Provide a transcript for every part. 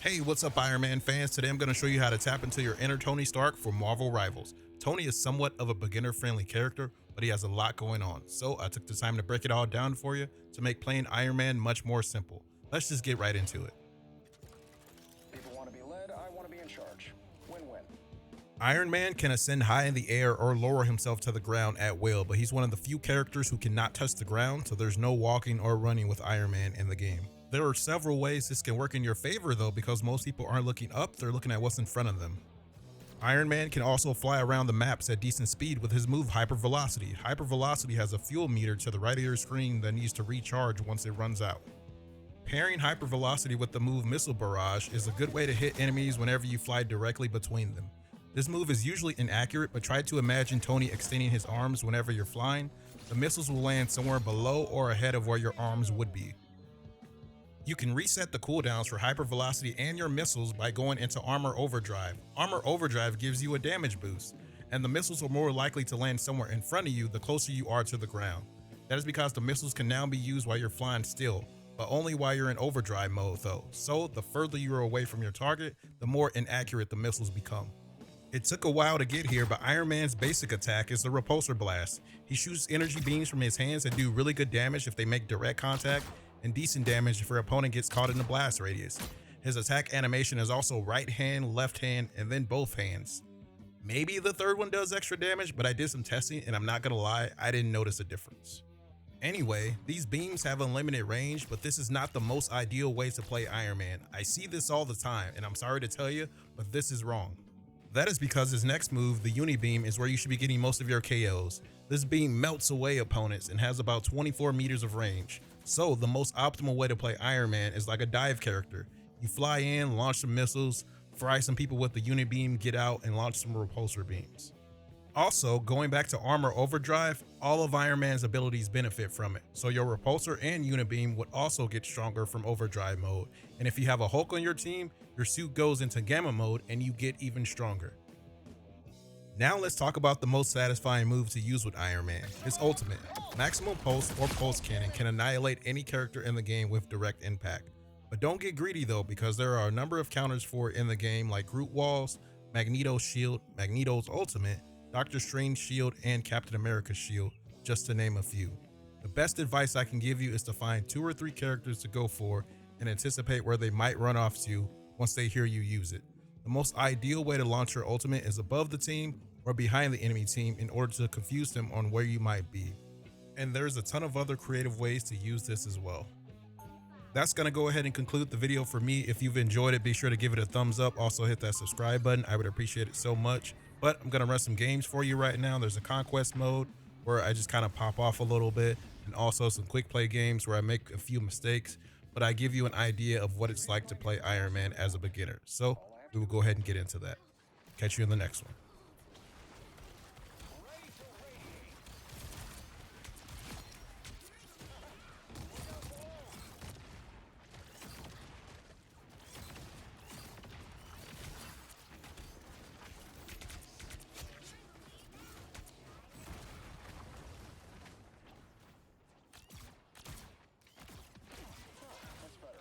Hey, what's up, Iron Man fans? Today I'm going to show you how to tap into your inner Tony Stark for Marvel Rivals. Tony is somewhat of a beginner-friendly character, but he has a lot going on, so I took the time to break it all down for you to make playing Iron Man much more simple. Let's just get right into it. People want to be led, I want to be in charge. Win-win. Iron Man can ascend high in the air or lower himself to the ground at will, but he's one of the few characters who cannot touch the ground, so there's no walking or running with Iron Man in the game. There are several ways this can work in your favor though, because most people aren't looking up, they're looking at what's in front of them. Iron Man can also fly around the maps at decent speed with his move Hypervelocity. Hypervelocity has a fuel meter to the right of your screen that needs to recharge once it runs out. Pairing Hypervelocity with the move Missile Barrage is a good way to hit enemies whenever you fly directly between them. This move is usually inaccurate, but try to imagine Tony extending his arms whenever you're flying. The missiles will land somewhere below or ahead of where your arms would be. You can reset the cooldowns for Hypervelocity and your missiles by going into Armor Overdrive. Armor Overdrive gives you a damage boost, and the missiles are more likely to land somewhere in front of you the closer you are to the ground. That is because the missiles can now be used while you're flying still, but only while you're in overdrive mode though, so the further you're away from your target, the more inaccurate the missiles become. It took a while to get here, but Iron Man's basic attack is the Repulsor Blast. He shoots energy beams from his hands that do really good damage if they make direct contact, and decent damage if your opponent gets caught in the blast radius. His attack animation is also right hand, left hand, and then both hands. Maybe the third one does extra damage, but I did some testing and I'm not gonna lie, I didn't notice a difference. Anyway, these beams have unlimited range, but this is not the most ideal way to play Iron Man. I see this all the time, and I'm sorry to tell you, but this is wrong. That is because his next move, the Unibeam, is where you should be getting most of your KOs. This beam melts away opponents and has about 24 meters of range. So the most optimal way to play Iron Man is like a dive character. You fly in, launch some missiles, fry some people with the Unibeam, get out, and launch some repulsor beams. Also, going back to Armor Overdrive, all of Iron Man's abilities benefit from it, so your Repulsor and Unibeam would also get stronger from Overdrive mode, and if you have a Hulk on your team, your suit goes into Gamma mode and you get even stronger. Now let's talk about the most satisfying move to use with Iron Man, his ultimate. Maximum Pulse or Pulse Cannon can annihilate any character in the game with direct impact. But don't get greedy though, because there are a number of counters for it in the game like Groot Walls, Magneto's Shield, Magneto's Ultimate, Doctor Strange Shield, and Captain America's Shield, just to name a few. The best advice I can give you is to find 2 or 3 characters to go for and anticipate where they might run off to once they hear you use it. The most ideal way to launch your ultimate is above the team or behind the enemy team in order to confuse them on where you might be. And there's a ton of other creative ways to use this as well. That's going to go ahead and conclude the video for me. If you've enjoyed it, be sure to give it a thumbs up. Also hit that subscribe button. I would appreciate it so much. But I'm going to run some games for you right now. There's a conquest mode where I just kind of pop off a little bit, and also some quick play games where I make a few mistakes, but I give you an idea of what it's like to play Iron Man as a beginner. So we will go ahead and get into that. Catch you in the next one. That's better.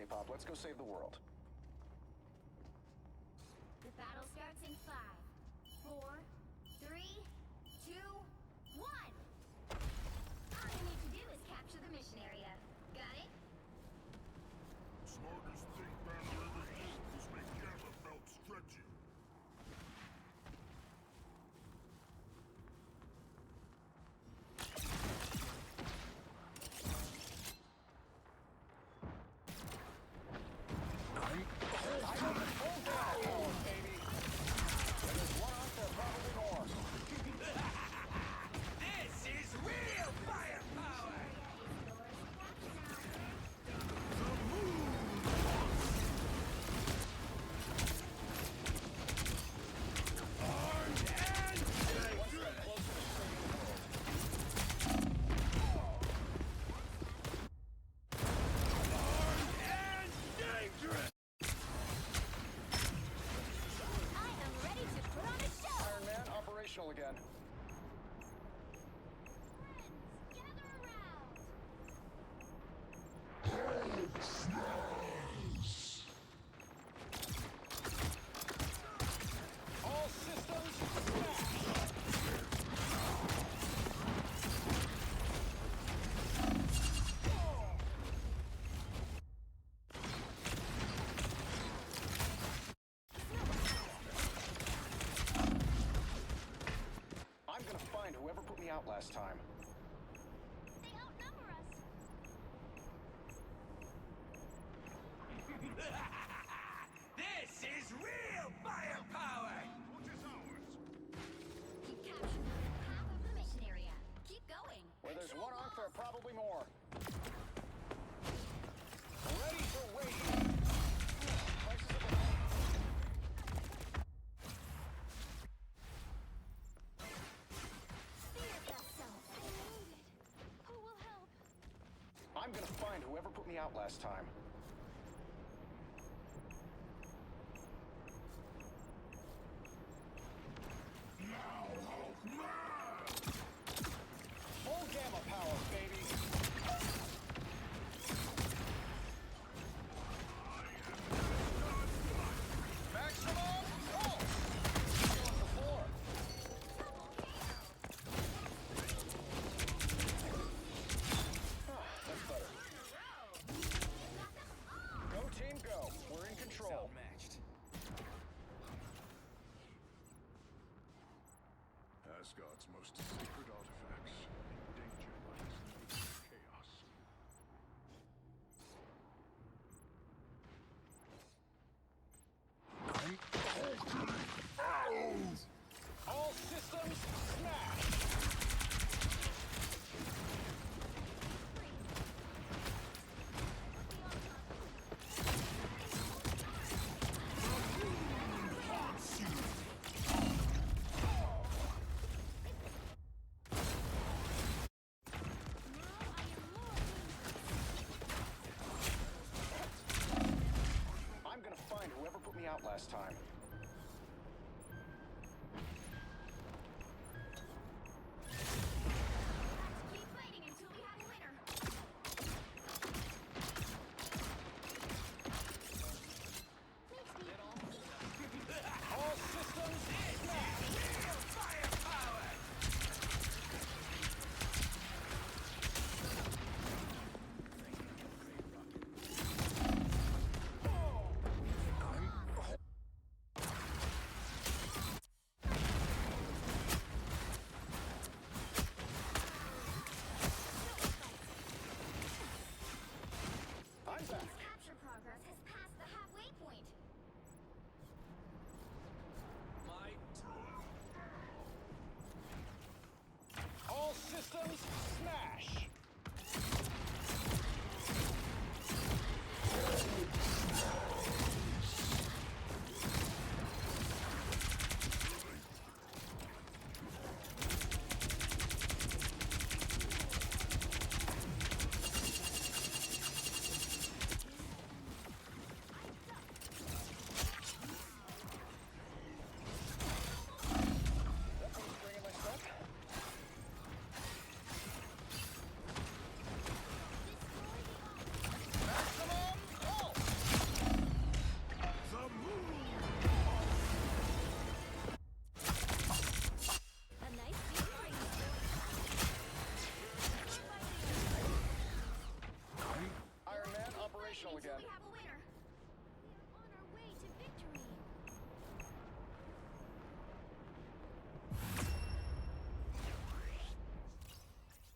K-pop. Let's go save the world. The battle starts in 5, 4, 3, 2, 1. All you need to do is capture the mission area. Got it? Smartest thing Banner ever did was make Gamma felt stretchy. Again. Friends, gather around. All systems smash! I'm gonna find whoever put me out last time. They outnumber us. This is real firepower! What is ours? Keep capturing half of the mission area. Keep going. Where there's one arc, there are probably more. Ready for waiting. Prices of Be your best self. I need it. Who will help? I'm gonna find whoever put me out last time. Full gamma power, baby! Maximum pulse! On the floor. That's better. Go team, go. We're in control. Outmatched. Asgard's most sacred artifacts. Danger lies in chaos. All systems smash! I'm gonna find whoever put me out last time.